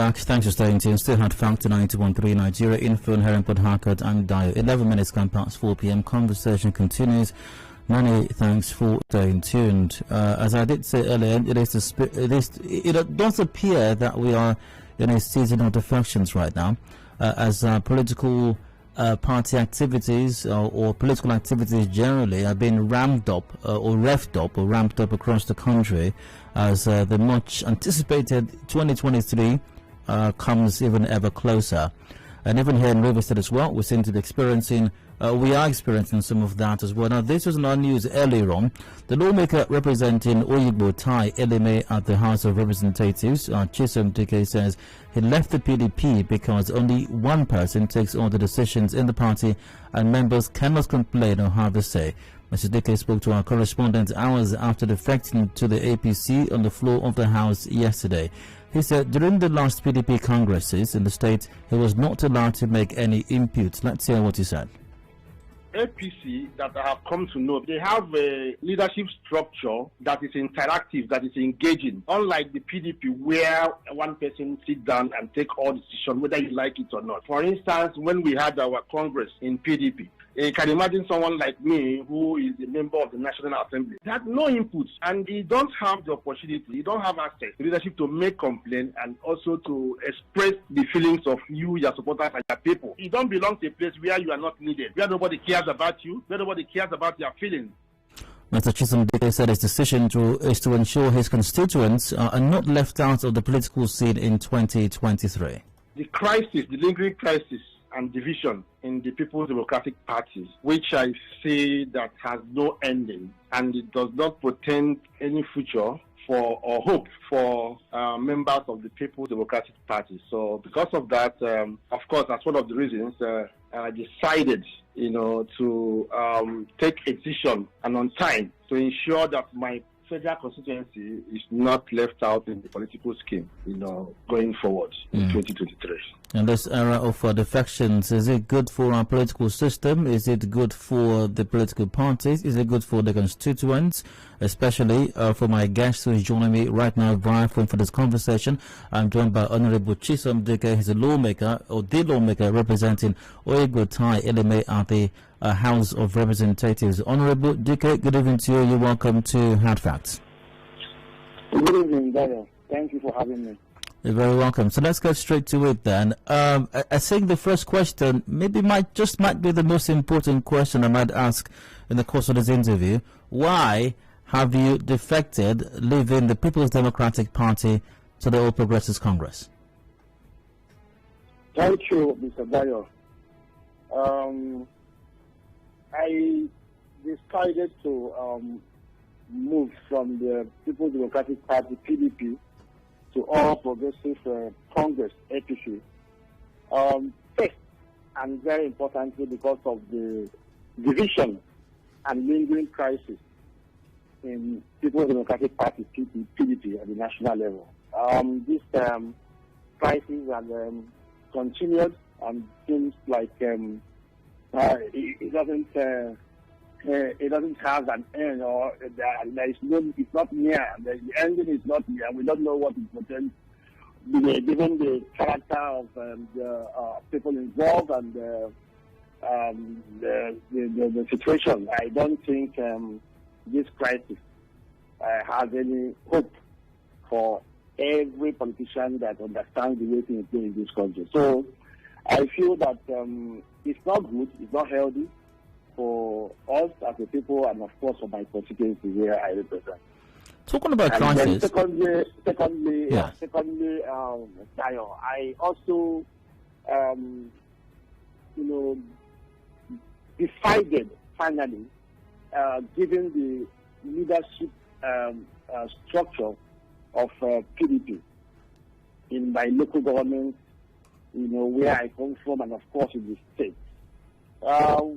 back. Thanks for staying tuned. Still had Factor 91.3 Nigeria info and Herring Port Harcourt and Adedayo. 11 minutes gone past 4 p.m. Conversation continues. Many thanks for staying tuned. As I did say earlier, it does appear that we are in a season of defections right now, as political party activities or political activities generally are being ramped up or ramped up across the country as the much anticipated 2023 comes even ever closer. And even here in River State as well, we seem to be experiencing some of that as well. Now, this was not news earlier on. The lawmaker representing Oyigbo Eleme at the House of Representatives, Chisom Dike, says he left the PDP because only one person takes all the decisions in the party and members cannot complain or have a say. Mr. Dike spoke to our correspondent hours after defecting to the APC on the floor of the House yesterday. He said during the last PDP congresses in the state, he was not allowed to make any inputs. Let's hear what he said. APC, that I have come to know, they have a leadership structure that is interactive, that is engaging, unlike the PDP where one person sits down and take all decisions, whether you like it or not. For instance, when we had our Congress in PDP, you can imagine someone like me who is a member of the National Assembly. He had no inputs and he don't have the opportunity, he don't have access to leadership to make complaints and also to express the feelings of you, your supporters and your people. You don't belong to a place where you are not needed, where nobody cares about you, where nobody cares about your feelings. Mr. Chisom Dike said his decision is to ensure his constituents are not left out of the political scene in 2023. The crisis, the lingering crisis and division in the People's Democratic Party, which I say that has no ending and it does not portend any future for or hope for members of the People's Democratic Party. So because of that, of course, that's one of the reasons I decided, to take a decision and on time to ensure that my federal constituency is not left out in the political scheme, going forward in 2023. In this era of defections, is it good for our political system? Is it good for the political parties? Is it good for the constituents? Especially for my guest who is joining me right now via phone for this conversation. I'm joined by Honorable Chisom Dike. He's a lawmaker, or the lawmaker representing Oyigbo Eleme at the House of Representatives. Honorable Dike, good evening to you. You're welcome to Hard Facts. Good evening, Daniel. Thank you for having me. You're very welcome. So let's get straight to it then. I think the first question might be the most important question I might ask in the course of this interview. Why have you defected, leaving the People's Democratic Party to the All Progressives Congress? Thank you, Mr. Dayo. I decided to move from the People's Democratic Party, PDP, to All Progressive Congress, APC. First, and very importantly, because of the division and lingering crisis in People's Democratic Party, PDP, at the national level. This crisis has continued and seems like it doesn't have an end, or there is no, it's not near. The ending is not near. We don't know what it portends, given the character of the people involved and the situation. I don't think this crisis has any hope for every politician that understands the way things go in this country. So I feel that it's not good, it's not healthy for us as a people, and of course for my constituency where I represent. Talking about crisis. Secondly, Tayo, I also, decided finally, given the leadership structure of PDP in my local government, where I come from, and of course in the state.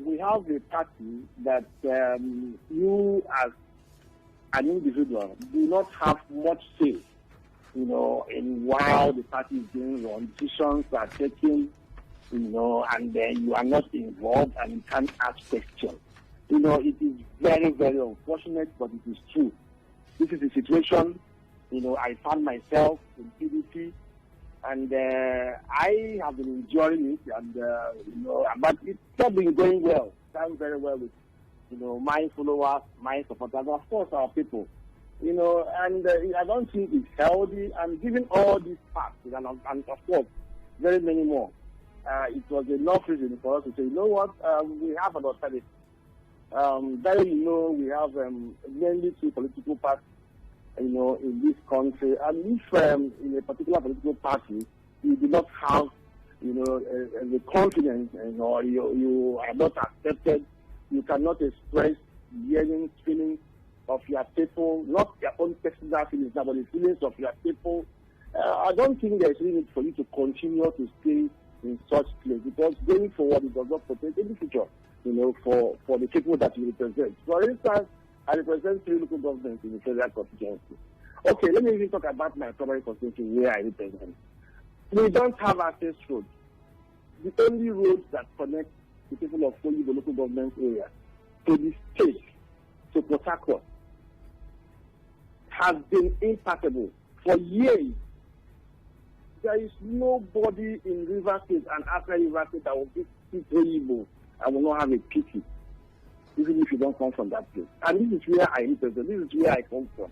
We have a party that you as an individual do not have much say, in how the party is being run. Decisions are taken, and then you are not involved and you can't ask questions. It is very, very unfortunate, but it is true. This is the situation, I found myself in PDP, And I have been enjoying it, and but it's not been going well. Done very well with my followers, my supporters, and of course our people. And I don't think it's healthy. And given all these facts, and of course very many more, it was enough reason for us to say, you know what, we have an alternative. We have mainly two political parties, in this country. And if in a particular political party you do not have, the confidence, or you are not accepted, you cannot express yearning, feelings of your people, not your own personal feelings, but the feelings of your people. I don't think there's any need for you to continue to stay in such place, because going forward it does not protect any future, for the people that you represent. For instance, I represent 3 local governments in the federal constituency. Okay, let me even talk about my primary constituency where I represent. We don't have access roads. The only roads that connect the people of Oyigbo local government area to the state, to Port Harcourt, has been impassable for years. There is nobody in River State and after River State that will visit Oyigbo and will not have a pity, even if you don't come from that place. And this is where I represent. This is where I come from.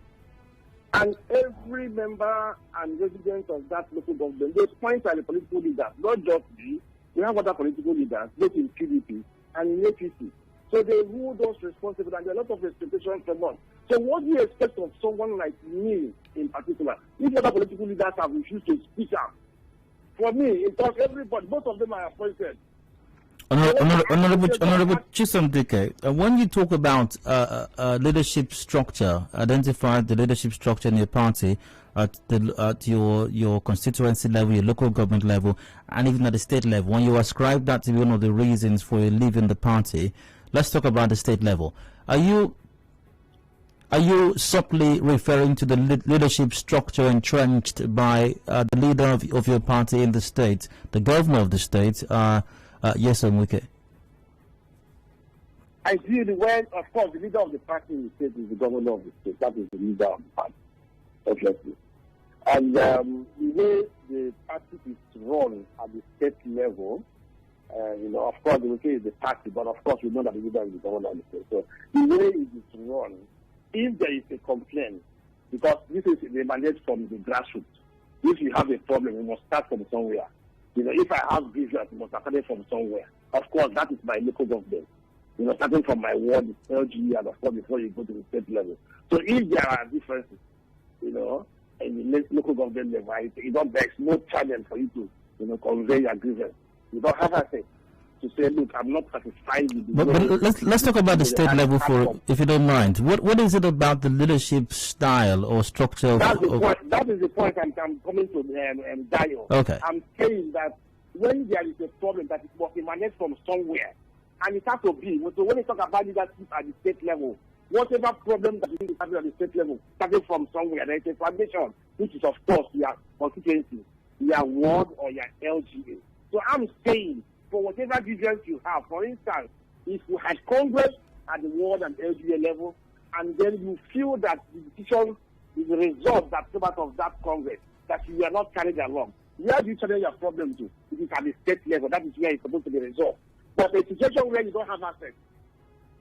And every member and resident of that local government, they point at the political leaders, not just me. We have other political leaders, both in PDP and in APC. So they hold us responsible, and there are a lot of expectations from us. So what do you expect of someone like me in particular? If other political leaders have refused to speak out, for me, it was everybody, both of them are appointed. Honorable Chisom Dike, when you talk about leadership structure, identify the leadership structure in your party at your constituency level, your local government level, and even at the state level, when you ascribe that to be one of the reasons for you leaving the party, let's talk about the state level. Are you subtly referring to the leadership structure entrenched by the leader of your party in the state, the governor of the state, yes, Wike? I see when, of course, the leader of the party in the state is the governor of the state. That is the leader of the party, obviously. And the way the party is run at the state level, of course, they will say it's the party, but of course, we know that the leader is the governor of the state. So the way it is run, if there is a complaint, because this is the mandate from the grassroots, if you have a problem, you must start from somewhere. If I have grievance, it must start from somewhere. Of course, that is my local government. Starting from my ward, the LG, and of course, before you go to the state level. So if there are differences, in the local government level, there's no channel for you to, convey your grievance. You don't have access to say, look, I'm not satisfied with the But let's talk about the state level if you don't mind. What is it about the leadership style or structure? That is the point I'm coming to, Dayo. Okay. I'm saying that when there is a problem that it must emanate from somewhere, and it has to be, so when you talk about leadership at the state level, whatever problem that is happening at the state level, starting from somewhere, there is a foundation, which is, of course, your constituency, your ward, or your LGA. So I'm saying, for whatever grievance you have, for instance, if you had Congress at the ward and LGA level, and then you feel that the decision is the result that came out of that Congress, that you are not carried along, where do you channel your problem to? It is at the state level. That is where it's supposed to be resolved. But a situation where you don't have access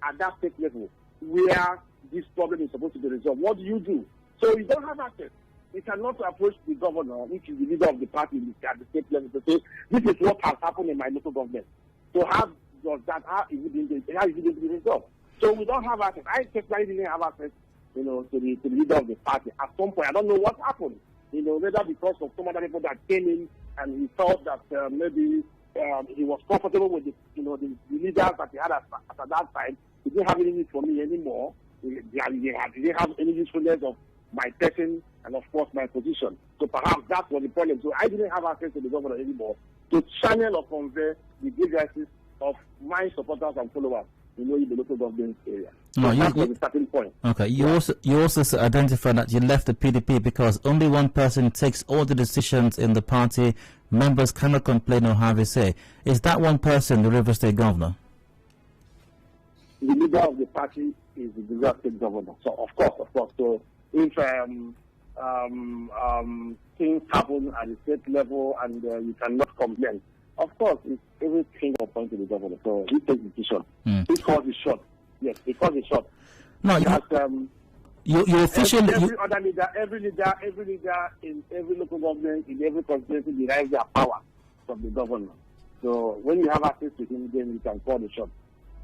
at that state level, where this problem is supposed to be resolved, what do you do? So you don't have access. You cannot approach the governor, which is the leader of the party at the state level, to say, this is what has happened in my local government. So how is it going to be resolved? So we don't have access. I personally didn't have access, to the leader of the party. At some point, I don't know what happened. Whether because of some other people that came in and he thought that maybe he was comfortable with the leaders that he had at that time. He didn't have any need for me anymore. He didn't have any usefulness of my person and, of course, my position. So perhaps that was the problem. So I didn't have access to the governor anymore to channel or convey the grievances of my supporters and followers in the local government area. So that was the starting point. Okay. You also identified that you left the PDP because only one person takes all the decisions in the party. Members cannot complain or have a say. Is that one person the River State governor? The leader of the party is the River State governor. So of course. So if things happen at the state level and you cannot complain. Of course, it's everything upon to the governor. So he takes the decision. He calls the shot. Yes, he calls the shot. No, you officially... Every leader in every local government, in every constituency derives their power from the governor. So when you have access to him, then you can call the shot.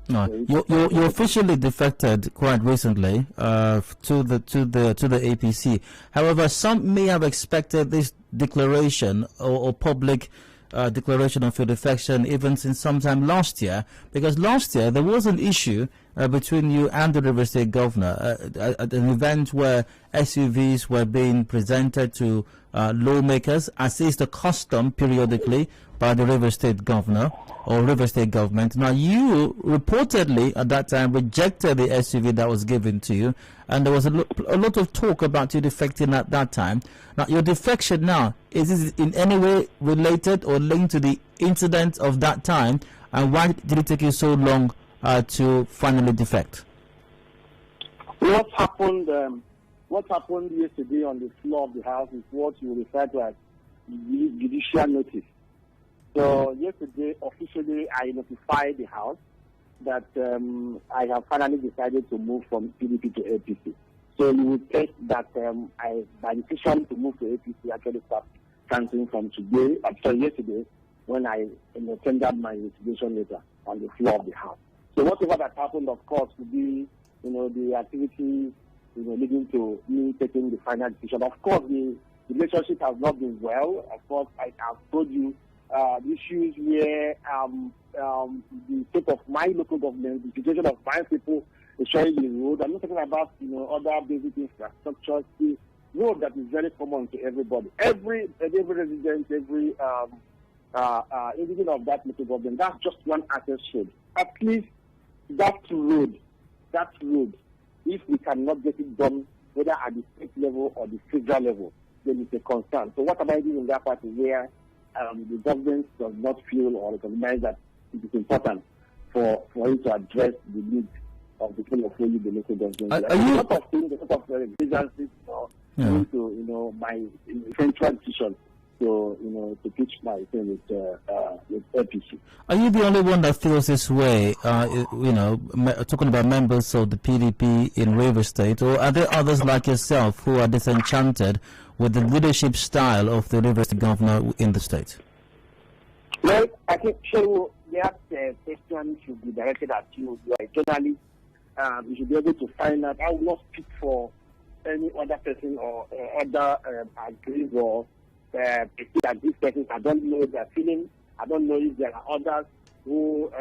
No, you officially defected quite recently to the APC. However, some may have expected this declaration or public declaration of your defection even since sometime last year, because last year there was an issue between you and the River State Governor at an event where SUVs were being presented to lawmakers, as is the custom periodically by the River State Governor or River State Government. Now, you reportedly at that time rejected the SUV that was given to you, and there was a lot of talk about you defecting at that time. Now, your defection now, is this in any way related or linked to the incident of that time, and why did it take you so long to finally defect? What happened yesterday on the floor of the House is what you refer to as judicial notice. So yesterday, officially, I notified the House that I have finally decided to move from PDP to APC. So you will take that my decision to move to APC actually starts counting from today, yesterday, when I tendered my resignation letter on the floor of the House. So whatever that happened, of course, would be, the activities, leading to me taking the final decision. Of course, the relationship has not been well. Of course, I have told you the issues where the state of my local government, the situation of my people is showing the road. I'm not talking about, other basic infrastructure. The road that is very common to everybody. Every resident, every individual of that local government, that's just one access road. At least that road, if we cannot get it done, whether at the state level or the federal level, then it's a concern. So what am I doing in that part where the government does not feel or recognize that it is important for it to address the needs of the people of the local government? A lot of things, a lot of agencies into my central decision to pitch my thing with APC. Are you the only one that feels this way? Talking about members of the PDP in River State, or are there others like yourself who are disenchanted with the leadership style of the River State Governor in the state? Well, I think that question should be directed at you. You are a journalist. You should be able to find out. I will not speak for any other person or other agrees or that this person. I don't know their feelings. I don't know if there are others who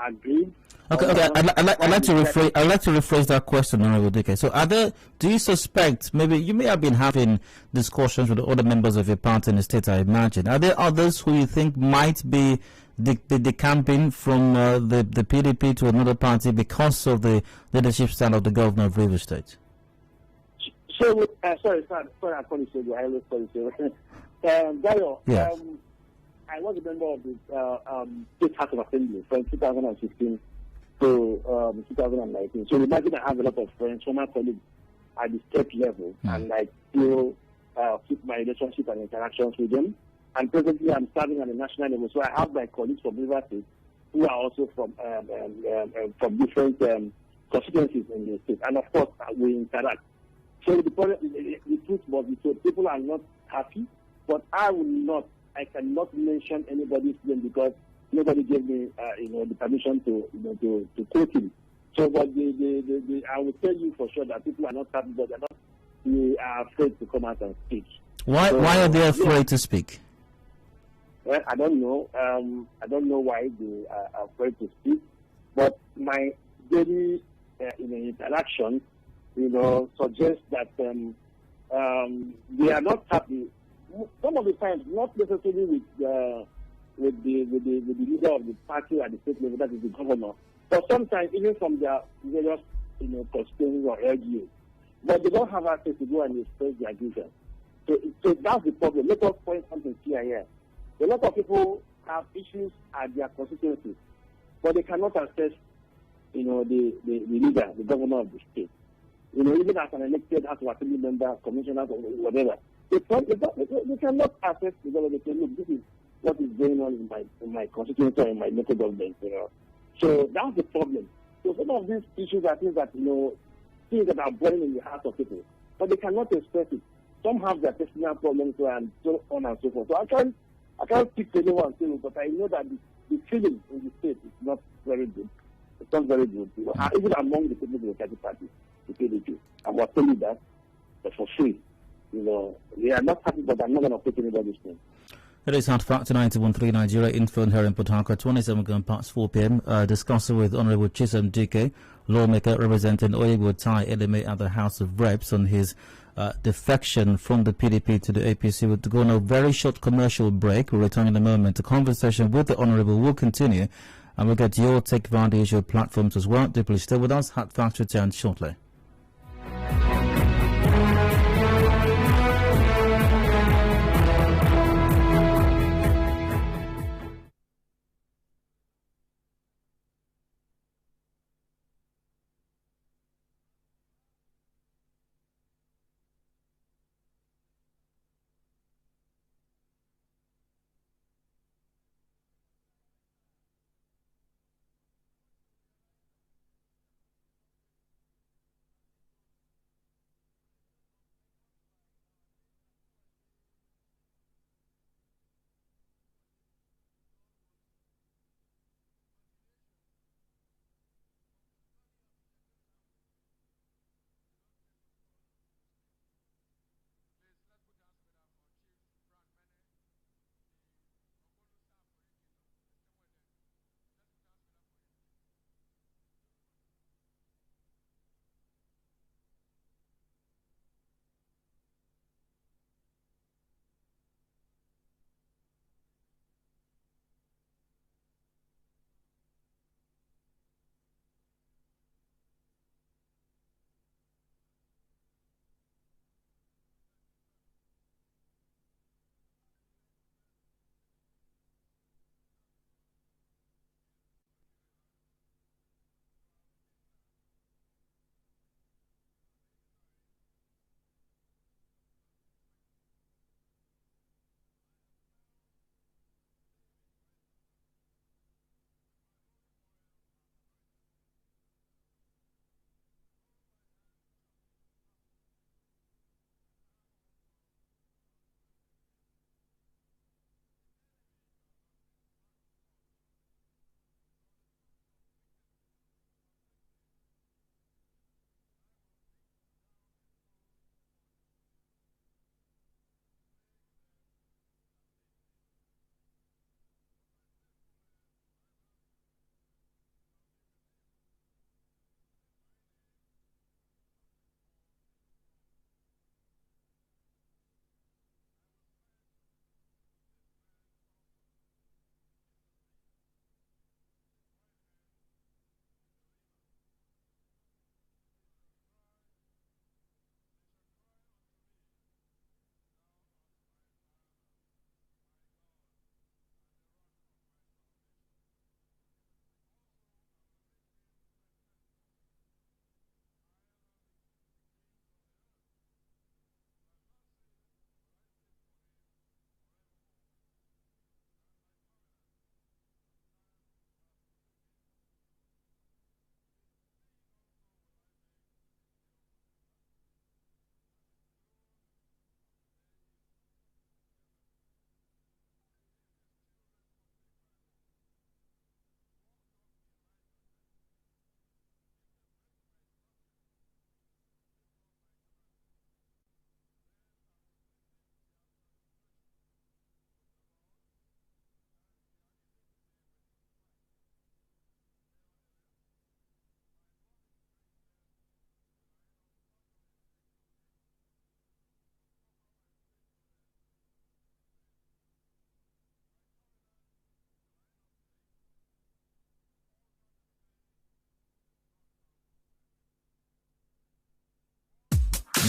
agree. Okay. I'd like to rephrase that question, Honorable Dike. So, do you suspect, maybe you may have been having discussions with other members of your party in the state, I imagine. Are there others who you think might be decamping from the PDP to another party because of the leadership style of the governor of River State? So, sorry, I call you. I always call you. Dayo, yeah. I was a member of the State House of Assembly from 2016 to 2019. So imagine I have a lot of friends, former colleagues at the state level, and I still keep my relationship and interactions with them. And presently I'm serving at the national level, so I have my colleagues from River State who are also from different constituencies in the state. And of course, we interact. So the truth must be told. People are not happy, but I cannot mention anybody's name because nobody gave me, the permission to quote him. So, but I will tell you for sure that people are not happy, but they are afraid to come out and speak. Why are they afraid to speak? Well, I don't know. I don't know why they are afraid to speak. But my daily interaction, suggests that they are not happy. Some of the times, not necessarily with the leader of the party at the state level, that is the governor, but sometimes even from their various constituencies or LGAs. But they don't have access to go and express their grievance. So that's the problem. Let us point something here. A lot of people have issues at their constituencies, but they cannot access the leader, the governor of the state. even as an elected House of Assembly member, commissioner, or whatever. They cannot access the government. They say, look, this is what is going on in my constituency or in my local government. So that's the problem. So some of these issues are things that things that are burning in the hearts of people, but they cannot express it. Some have their personal problems and so on and so forth. So I can't speak to anyone, but I know that the feeling in the state is not very good. It's not very good. Even among the People's Democratic Party, the PDP. I was telling you that, but for free. They are not happy, but I'm not going to take anybody's name. It is Hard Factor 91.3 Nigeria, info here in Port Harcourt, 27 going past 4 p.m. Discussing with Honorable Chisom Dike, lawmaker representing Oyigbo Eleme at the House of Reps on his defection from the PDP to the APC. We'll go on a very short commercial break. We'll return in a moment. The conversation with the Honorable will continue, and we'll get your take via the usual platforms as well. Do please stay with us. Hard Factor returns shortly.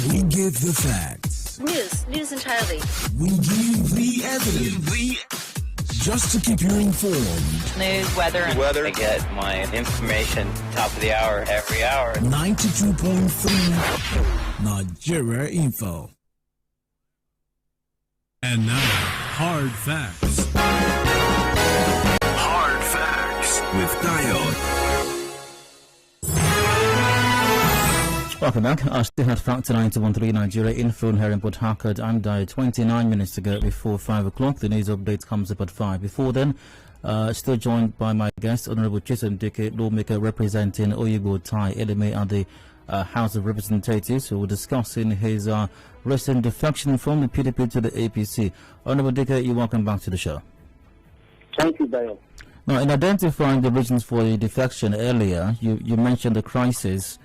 We give the facts. News entirely. We give the evidence. just to keep you informed. News, weather. I get my information top of the hour every hour. 92.3 Nigeria Info. And now, Hard Facts. Hard Facts with Dike. Welcome back. I still had Factor 91.3 Nigeria Info here in Port Harcourt and 29 minutes to go before 5 o'clock. The news update comes up at 5. Before then, still joined by my guest, Honorable Chisom Dike, Lawmaker representing Oyigbo, Eleme at the House of Representatives, who will discuss in his recent defection from the PDP to the APC. Honorable Dike, you're welcome back to the show. Thank you, Dayo. Now, in identifying the reasons for the defection earlier, you mentioned the crisis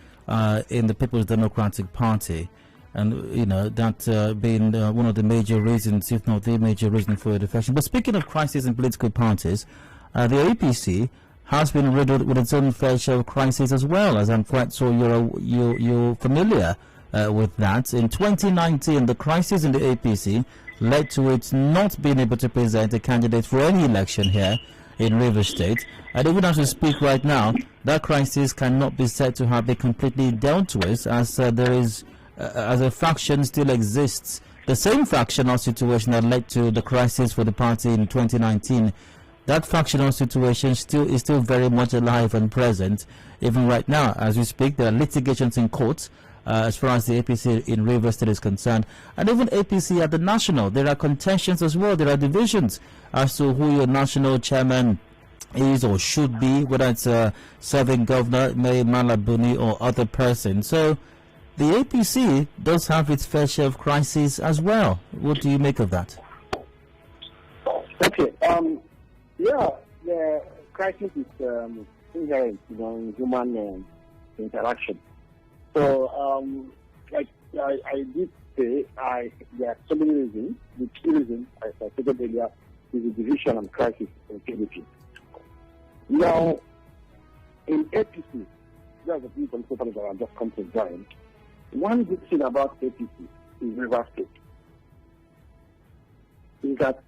in the People's Democratic Party, and that being one of the major reasons, if not the major reason for the defection. But speaking of crisis in political parties, the APC has been riddled with its own fair share of crises as well, as I'm quite sure you're familiar with that. In 2019, the crisis in the APC led to it not being able to present a candidate for any election here in Rivers State. And even as we speak right now, that crisis cannot be said to have been completely dealt with, as there is, as a faction still exists, the same factional situation that led to the crisis for the party in 2019. That factional situation is still very much alive and present. Even right now, as we speak, there are litigations in court as far as the APC in Rivers State is concerned, and even APC at the national. There are contentions as well. There are divisions as to who your national chairman is or should be, whether it's a serving governor, May Malabuni, or other person. So the APC does have its fair share of crises as well. What do you make of that? Okay. Yeah, the crisis is inherent, in human interaction. So, like I did say, there are so many reasons. The key reason, as I said earlier, is the division and crisis in PDP. Now, in APC, there's a few political parties that have just come to join. One good thing about APC in Rivers State is that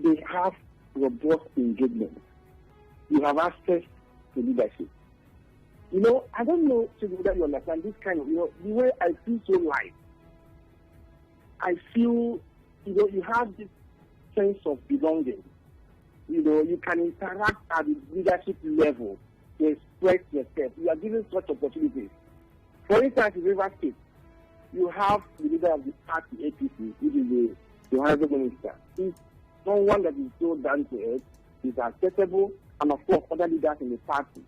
they have robust engagement. You have access to leadership. I don't know whether you understand this kind of, the way I feel so light. I feel, you have this sense of belonging. You can interact at the leadership level to express yourself. You are given such opportunities. For instance, in Rivers State, you have the leader of the party, APC, which is the Honorable Minister. He's someone that is so down to earth, is accessible, and of course, other leaders in the party.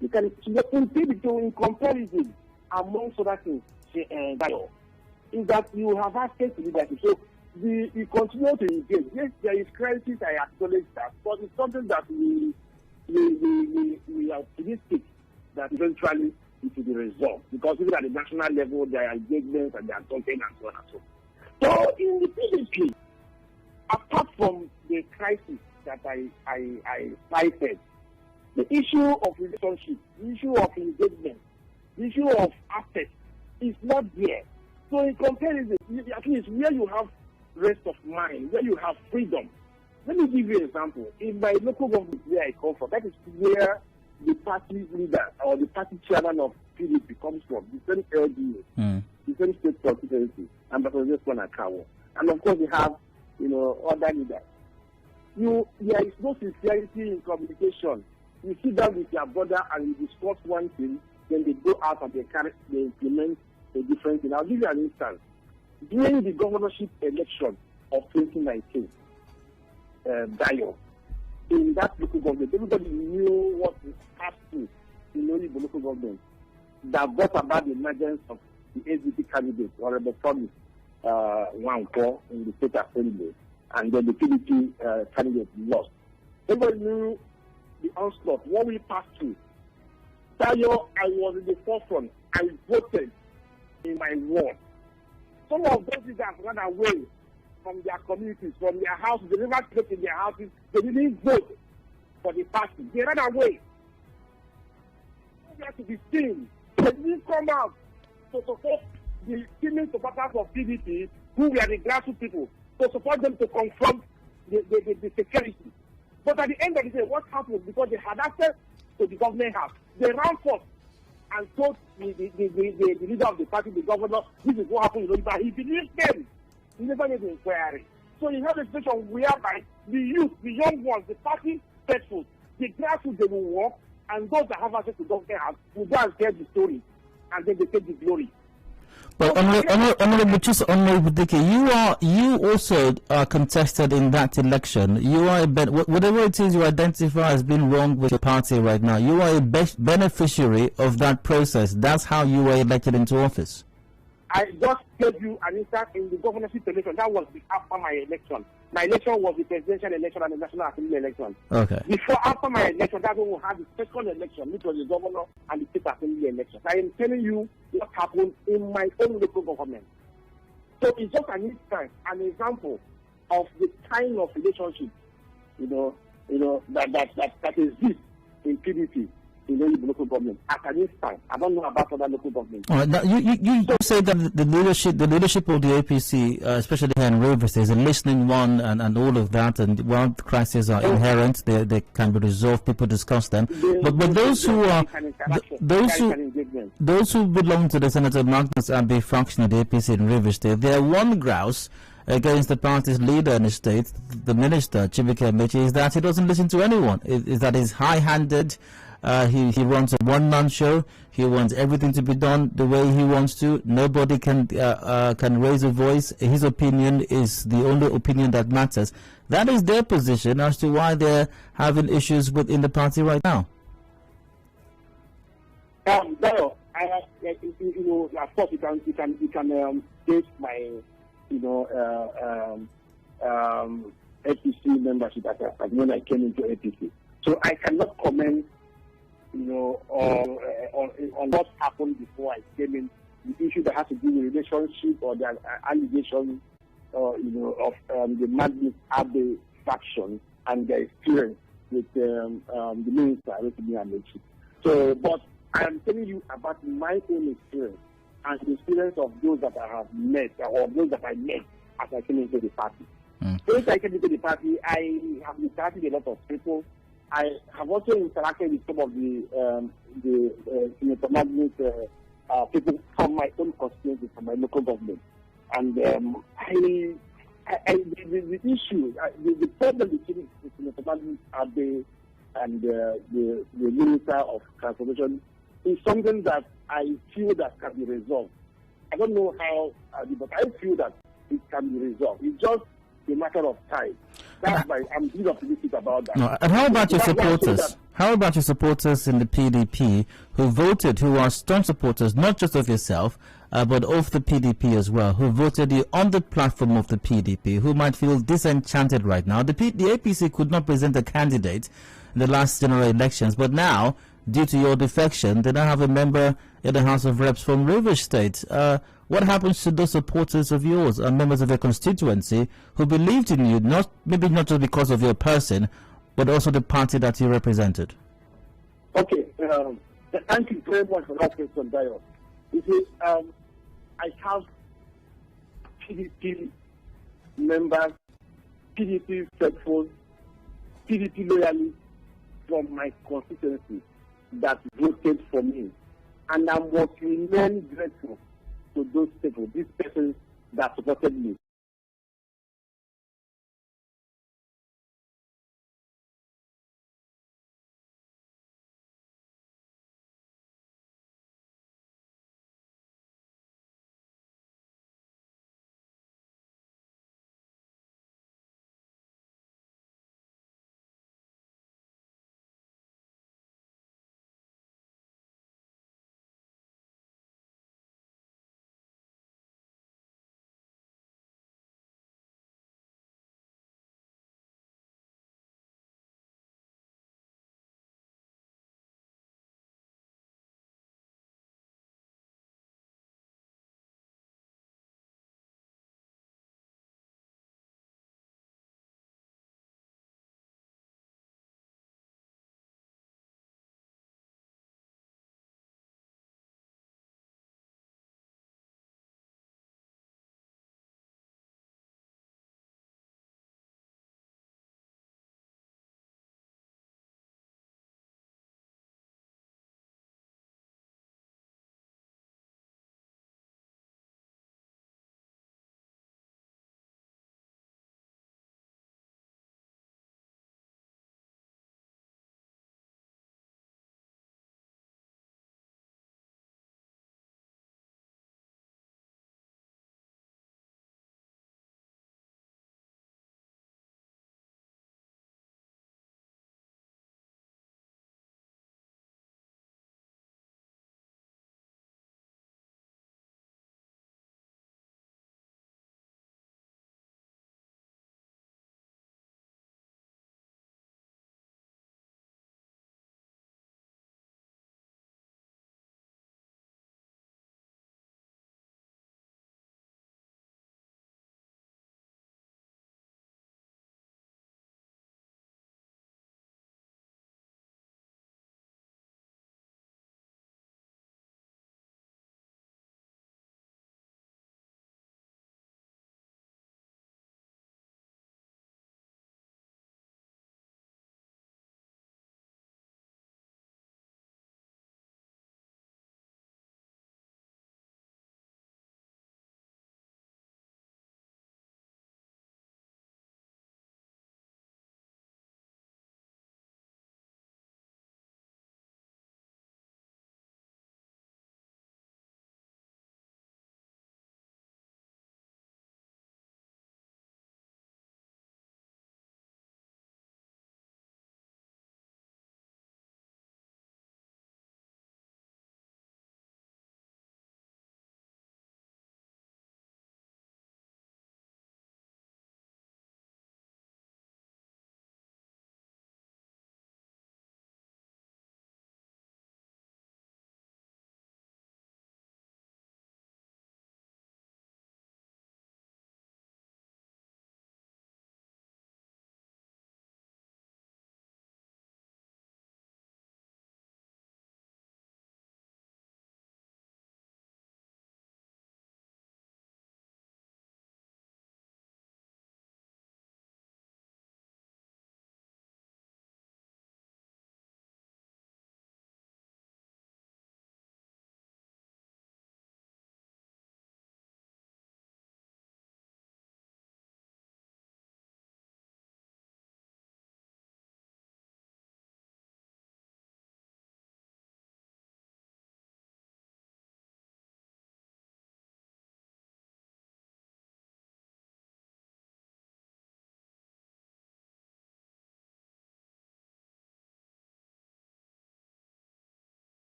You can in comparison, amongst other things, is that you have access to leadership. So you continue to engage. Yes, there is crisis, I acknowledge that, but it's something that we are optimistic that eventually it will be resolved. Because even at the national level, there are engagements and there are talking and so on and so forth. So in the PDP, apart from the crisis that I cited, the issue of relationship, the issue of engagement, the issue of access is not there. So in comparison, at least where you have rest of mind, where you have freedom. Let me give you an example. In my local government where I come from, that is where the party leader or the party chairman of PDP comes from, the same LDA, the same state constituency, and Dr. Akawo. And of course, we have, other leaders. There is no sincerity in communication. You sit down with your brother and you discuss one thing, then they go out and they implement a different thing. I'll give you an instance. During the governorship election of 2019, Dayo, in that local government, everybody knew what is happening in the local government that brought about the emergence of the SDP candidate, Honorable Promise Wanko, in the state assembly, and then the PDP candidate lost. Everybody knew the onslaught, what we passed through. Dayo, I was in the forefront. I voted in my ward. Some of those leaders ran away from their communities, from their houses. They never slept in their houses. They didn't vote for the party. They ran away. They had to be seen. They didn't come out to support the female supporters of PDP, who were the grassroots people, to support them to confront the security. But at the end of the day, what happened, because they had access to the government house, they ran forth and told the leader of the party, the governor, this is what happened in Oyigbo. He believed them. He never made an inquiry. So you have a situation whereby the youth, the young ones, the party faithful, the grassroots, they will walk, and those that have access to government house will go and tell the story, and then they take the glory. But Honorable Dike, you also contested in that election. You are whatever it is you identify as being wrong with your party right now, you are a beneficiary of that process. That's how you were elected into office. I just gave you an instance in the governorship election. That was after my election. My election was the presidential election and the National Assembly election. Okay. After my election, that's when we had the second election, which was the governor and the state assembly election. I am telling you what happened in my own local government. So it's just an instance, an example of the kind of relationship, that exists in PDP. In any local government at an instant. I don't know about other local governments. All right, now you say that the leadership of the APC, especially here in Rivers, is a listening one and all of that, and while the crises are inherent, they can be resolved. People discuss them. But those who are those who belong to the Senator Magnus Abbey faction of the APC in Rivers State, their one grouse against the party's leader in the state, the minister Chibike Mechi, is that he doesn't listen to anyone. Is that he's high-handed. He runs a one-man show. He wants everything to be done the way he wants to. Nobody can raise a voice. His opinion is the only opinion that matters. That is their position as to why they're having issues within the party right now. No, of course, you can take my, APC membership at when I came into APC. So I cannot comment on what happened before I came in, the issue that has to do with relationship or the allegations, of the Magnus Abbey faction and their experience with the minister, So, but I am telling you about my own experience and the experience of those that I have met or those that I met as I came into the party. Since I came into the party, I have interacted with a lot of people. I have also interacted with some of the Senator Magnus people from my own constituency, from my local government. And the issue, the problem between Senator Magnus Abbey and the Minister of Transportation is something that I feel that can be resolved. I don't know how, but I feel that it can be resolved. It's just a matter of time. That's why I'm really optimistic about that. No, and how about your supporters? How about your supporters in the PDP who voted, who are strong supporters, not just of yourself, but of the PDP as well, who voted you on the platform of the PDP, who might feel disenchanted right now? The APC could not present a candidate in the last general elections, but now, due to your defection, they now have a member in the House of Reps from Rivers State. What happens to those supporters of yours and members of your constituency who believed in you, maybe not just because of your person, but also the party that you represented? Okay, thank you very much for that question, Dayo. You see, I have PDP members, PDP faithful, PDP loyalists from my constituency that voted for me. And I must remain grateful to those people, these persons that supported me.